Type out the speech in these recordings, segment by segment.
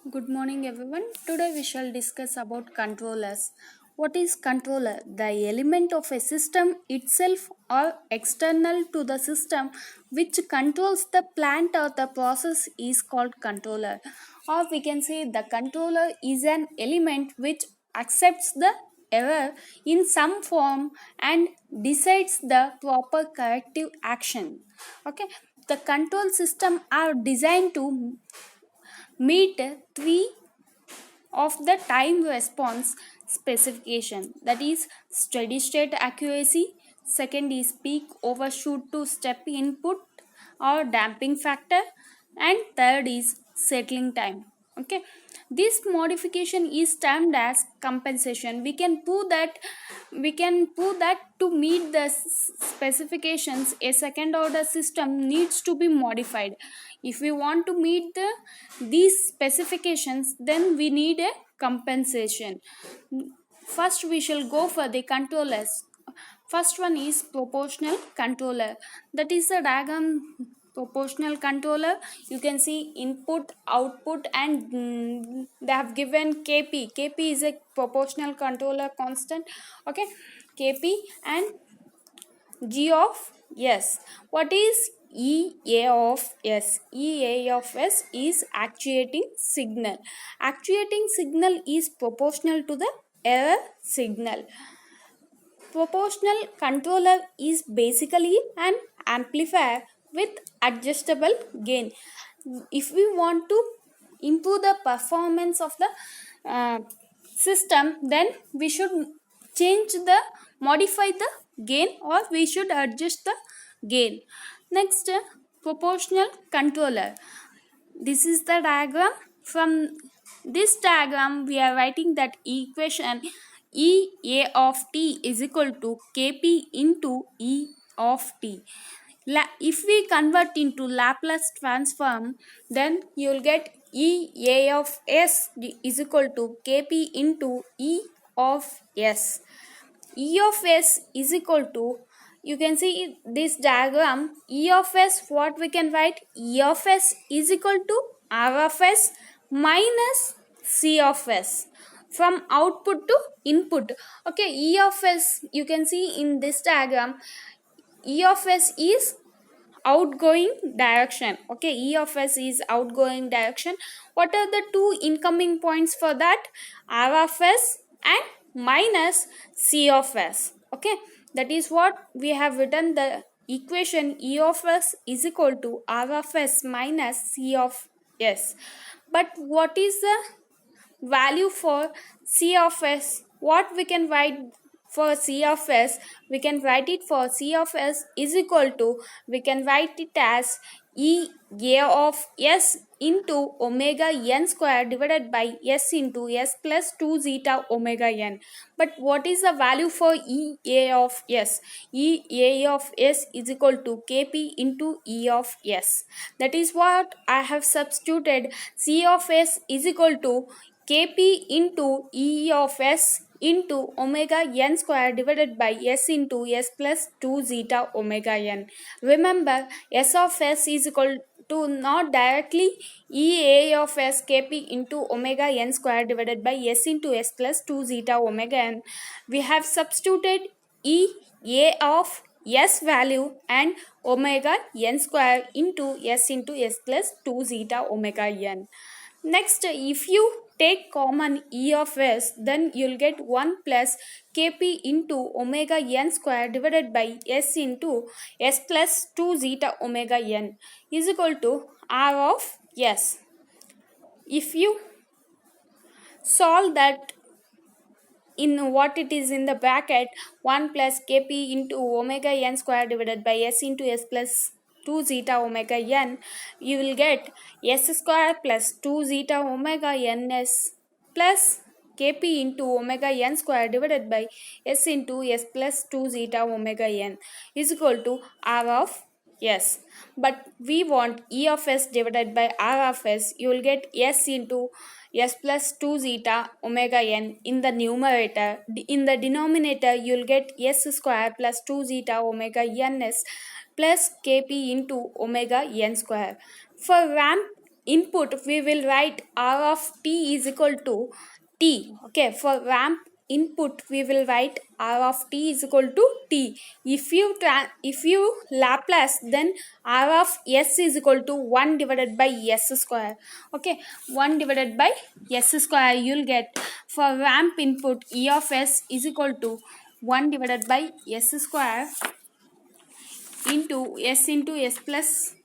Good morning everyone. Today we shall discuss about controllers. What is controller? The element of a system itself or external to the system which controls the plant or the process is called controller. Or we can say the controller is an element which accepts the error in some form and decides the proper corrective action. Okay, the control system are designed to meet three of the time response specification, that is steady state accuracy, second is peak overshoot to step input or damping factor, and third is settling time. Okay, this modification is termed as compensation. We can prove that to meet the specifications a second order system needs to be modified. If we want to meet these specifications, then we need a compensation. First we shall go for the controllers. First one is proportional controller. That is a diagram. Proportional controller, you can see input output and they have given kp is a proportional controller constant. Okay, kp and G of S. What is EA of S? EA of S is actuating signal. Actuating signal is proportional to the error signal. Proportional controller is basically an amplifier with adjustable gain. If we want to improve the performance of the system, then we should modify the gain, or we should adjust the gain. Next, proportional controller. This is the diagram. From this diagram we are writing that equation ea of t is equal to kp into e of t. If we convert into Laplace transform, then you will get ea of s is equal to kp into e of s. E of s is equal to, you can see this diagram, E of s, what we can write, E of s is equal to R of s minus C of s, from output to input. Okay, E of s, you can see in this diagram, E of s is outgoing direction. Okay, E of s is outgoing direction. What are the two incoming points for that? R of s and minus C of s. Okay, that is what we have written the equation E of s is equal to R of s minus C of s. But what is the value for C of s? What we can write for C of s? We can write it for C of s is equal to, we can write it as E a of s into omega n square divided by s into s plus 2 zeta omega n. But what is the value for E a of s? E a of s is equal to kp into E of s. That is what I have substituted. C of s is equal to kp into E of s into omega n square divided by s into s plus 2 zeta omega n. Remember, s of s is equal to not directly ea of s kp into omega n square divided by s into s plus 2 zeta omega n. We have substituted e a of s value and omega n square into s plus 2 zeta omega n. Next, if you take common E of s, then you'll get 1 plus kp into omega n square divided by s into s plus 2 zeta omega n is equal to R of s. If you solve that in what it is in the bracket, 1 plus kp into omega n square divided by s into s plus 2 zeta omega n, you will get s square plus 2 zeta omega ns plus kp into omega n square divided by s into s plus 2 zeta omega n is equal to R of s. But we want E of s divided by R of s. You will get s into s plus 2 zeta omega n in the numerator. In the denominator, you will get s square plus 2 zeta omega ns plus kp into omega n square. For ramp input, we will write r of t is equal to t. Okay, for ramp input we will write r of t is equal to t. If you Laplace, then r of s is equal to 1 divided by s square. Okay, 1 divided by s square you'll get. For ramp input, e of s is equal to 1 divided by s square into s plus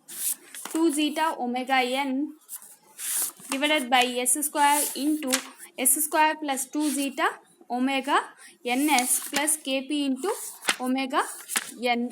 2 zeta omega n divided by s square into s square plus 2 zeta omega ns plus kp into omega n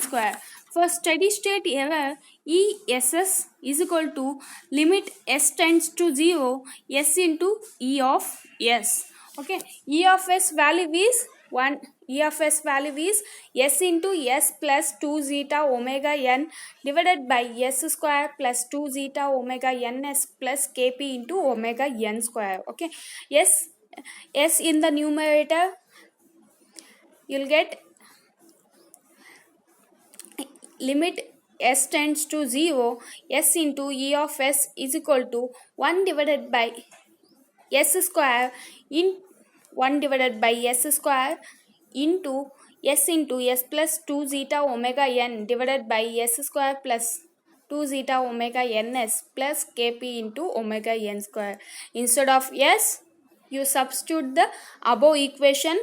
square. For steady state error, ESS is equal to limit s tends to 0 s into E of s. Okay, E of s value is 1. E of s value is s into s plus 2 zeta omega n divided by s square plus 2 zeta omega ns plus kp into omega n square. Okay, s in the numerator you'll get limit s tends to 0 s into E of s is equal to 1 divided by s square in 1 divided by s square into s plus 2 zeta omega n divided by s square plus 2 zeta omega ns plus kp into omega n square. Instead of s, you substitute the above equation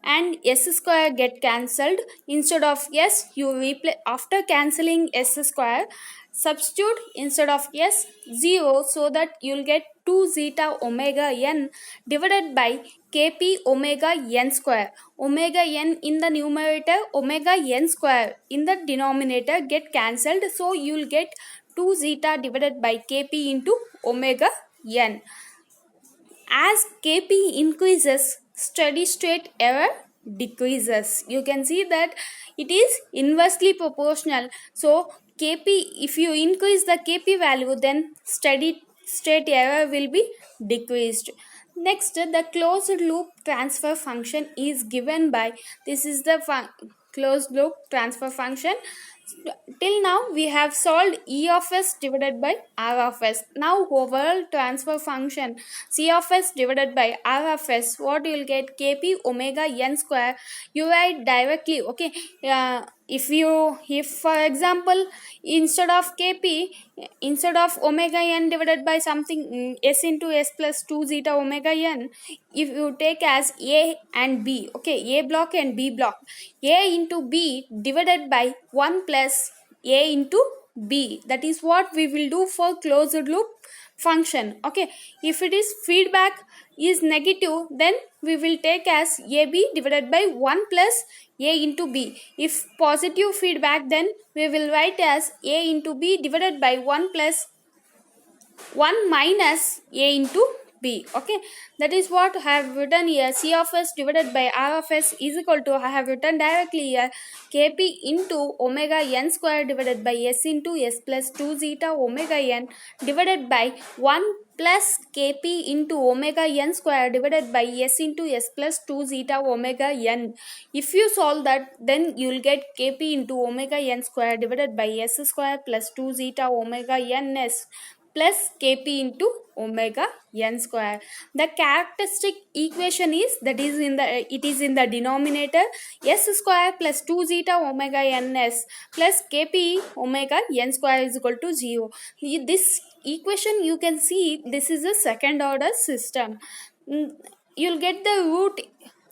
and s square get cancelled. Instead of s, you replace, after cancelling s square, substitute instead of s 0, so that you'll get 2 zeta omega n divided by kp omega n square. Omega n in the numerator, omega n square in the denominator get cancelled, so you'll get 2 zeta divided by kp into omega n. As kp increases, steady state error decreases. You can see that it is inversely proportional. So kp, if you increase the kp value, then steady state error will be decreased. Next, the closed loop transfer function is given by, this is the closed loop transfer function. Till now we have solved E of s divided by R of s. Now overall transfer function C of s divided by R of s, what you will get? Kp omega n square. You write directly. Okay, if for example, instead of kp, instead of omega n divided by something s into s plus 2 zeta omega n, if you take as a and b, okay, a block and b block, a into b divided by 1 plus a into b, that is what we will do for closed loop function. Okay, if it is feedback is negative, then we will take as ab divided by 1 plus a into b. If positive feedback, then we will write as a into b divided by 1 plus 1 minus a into b. Okay, that is what I have written here. C of s divided by R of s is equal to, I have written directly here, kp into omega n square divided by s into s plus 2 zeta omega n divided by 1 plus kp into omega n square divided by s into s plus 2 zeta omega n. If you solve that, then you will get kp into omega n square divided by s square plus 2 zeta omega n s plus kp into omega n square. The characteristic equation is, that is in the, it is in the denominator, s square plus 2 zeta omega ns plus kp omega n square is equal to 0. This equation, you can see, this is a second order system. You'll get the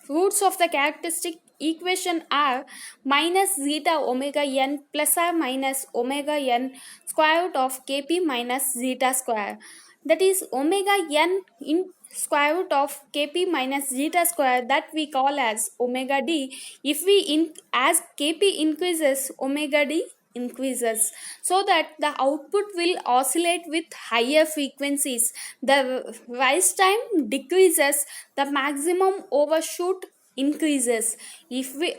roots of the characteristic equation are minus zeta omega n plus or minus omega n square root of kp minus zeta square. That is omega n in square root of kp minus zeta square, that we call as omega d. If we as kp increases, omega d increases, so that the output will oscillate with higher frequencies. The rise time decreases, the maximum overshoot increases. If we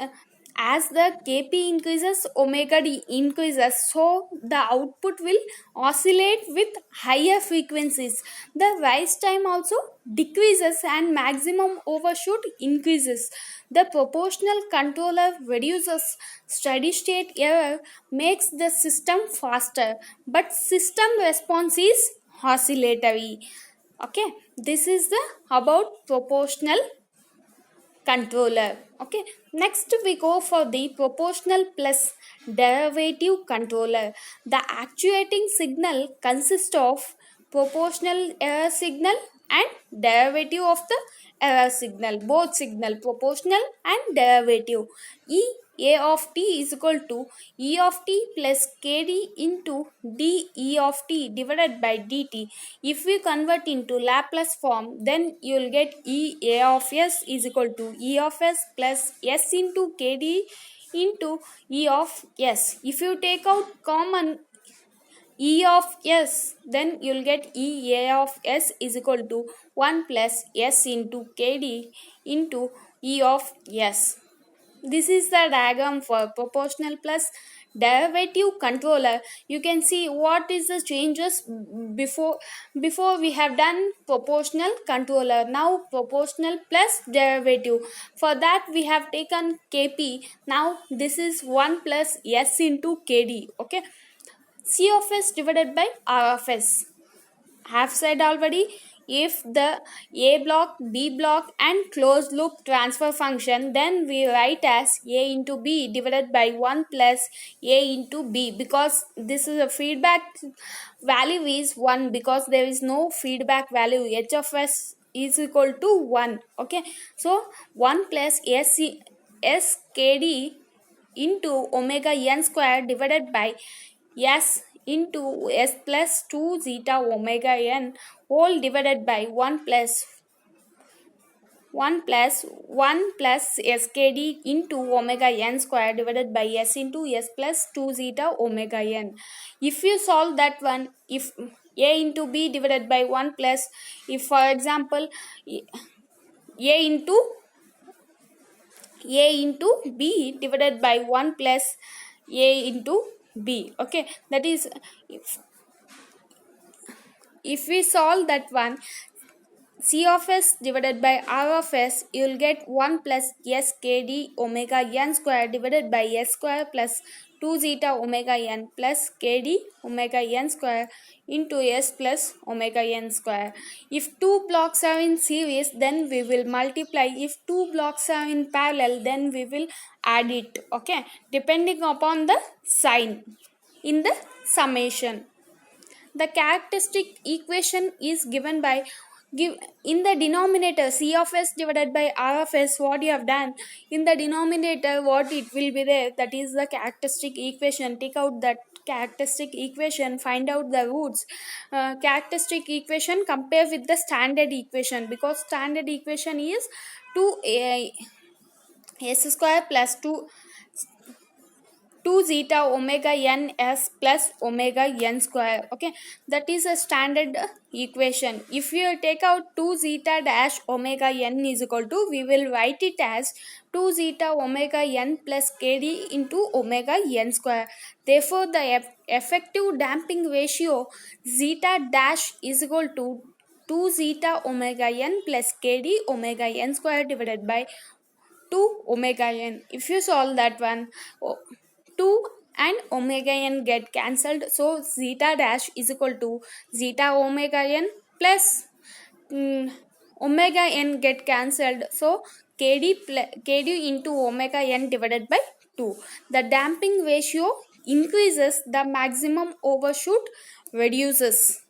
as the kp increases, omega d increases, so the output will oscillate with higher frequencies. The rise time also decreases and maximum overshoot increases. The proportional controller reduces steady state error, makes the system faster, but system response is oscillatory. Okay, this is the about proportional controller. Okay, next we go for the proportional plus derivative controller. The actuating signal consists of proportional error signal and derivative of the error signal, both signal proportional and derivative. E a of t is equal to e of t plus kd into de of t divided by dt. If we convert into Laplace form, then you will get e a of s is equal to e of s plus s into kd into e of s. If you take out common e of s, then you will get e a of s is equal to 1 plus s into kd into e of s. This is the diagram for proportional plus derivative controller. You can see what is the changes before we have done proportional controller. Now proportional plus derivative. For that we have taken kp. Now this is 1 plus s into kd. Okay, c of s divided by r of s. Have said already, if the a block, b block and closed loop transfer function, then we write as a into b divided by 1 plus a into b, because this is a feedback value is 1, because there is no feedback value. H of s is equal to 1. Okay, so 1 plus s kd into omega n square divided by s into s plus 2 zeta omega n whole divided by 1 plus 1 plus skd into omega n square divided by s into s plus 2 zeta omega n. If you solve that one, if a into b divided by 1 plus, if for example a into b divided by 1 plus a into b. Okay, that is, if we solve that one, c of s divided by r of s, you will get 1 plus s kd omega n square divided by s square plus 2 zeta omega n plus kd omega n square into s plus omega n square. If two blocks are in series, then we will multiply. If two blocks are in parallel, then we will add it. Okay, depending upon the sign in the summation. The characteristic equation is given by in the denominator c of s divided by r of s. What you have done in the denominator, what it will be there, that is the characteristic equation. Take out that characteristic equation, find out the roots. Characteristic equation compare with the standard equation, because standard equation is 2 s square plus 2 zeta omega n s plus omega n square. Okay, that is a standard equation. If you take out 2 zeta dash omega n is equal to, we will write it as 2 zeta omega n plus kd into omega n square. Therefore the effective damping ratio zeta dash is equal to 2 zeta omega n plus kd omega n square divided by 2 omega n. If you solve that one, 2 and omega n get cancelled, so zeta dash is equal to zeta omega n plus omega n get cancelled, so kd into omega n divided by 2. The damping ratio increases, the maximum overshoot reduces.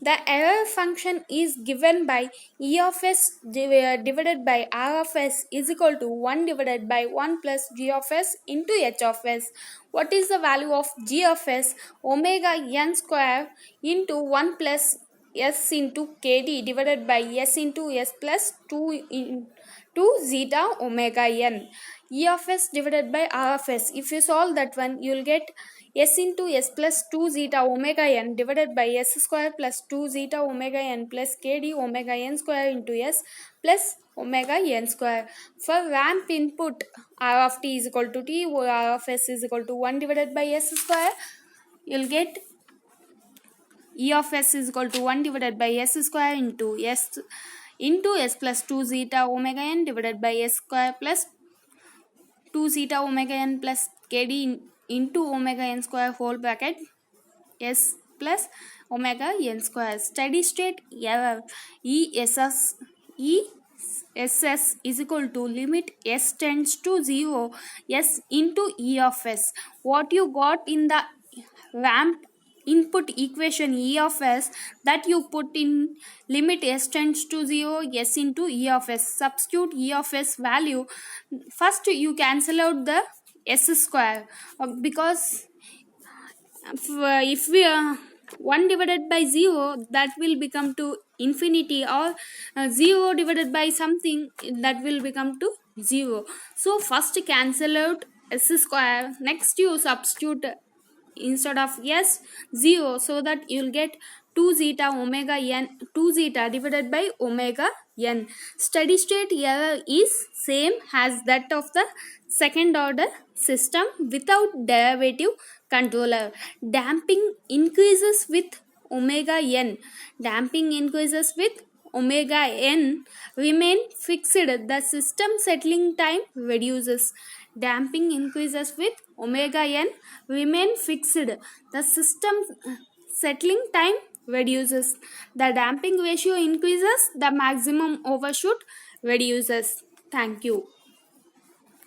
The error function is given by e of s divided by r of s is equal to 1 divided by 1 plus g of s into h of s. What is the value of g of s? Omega n square into 1 plus s into kd divided by s into s plus 2 into zeta omega n. E of s divided by R of s. If you solve that one, you will get s into s plus 2 zeta omega n divided by s square plus 2 zeta omega n plus kd omega n square into s plus omega n square. For ramp input, R of t is equal to t, R of s is equal to 1 divided by s square. You will get E of s is equal to 1 divided by s square into s plus 2 zeta omega n divided by s square plus 2 zeta omega n plus kd into omega n square whole bracket s plus omega n square. Steady state error ESS is equal to limit s tends to 0 s into E of s. What you got in the ramp input equation E of s, that you put in limit s tends to 0 s into E of s. Substitute E of s value. First you cancel out the s square, because if we 1 divided by 0, that will become to infinity, or 0 divided by something, that will become to 0. So first cancel out s square, next you substitute instead of s 0, so that you will get 2 zeta omega n, 2 zeta divided by omega n. Steady state error is same as that of the second order system without derivative controller. Damping increases with omega n. Damping increases with omega n remain fixed. The system settling time reduces. Damping increases with omega n remain fixed. The system settling time reduces. The damping ratio increases. The maximum overshoot reduces. Thank you.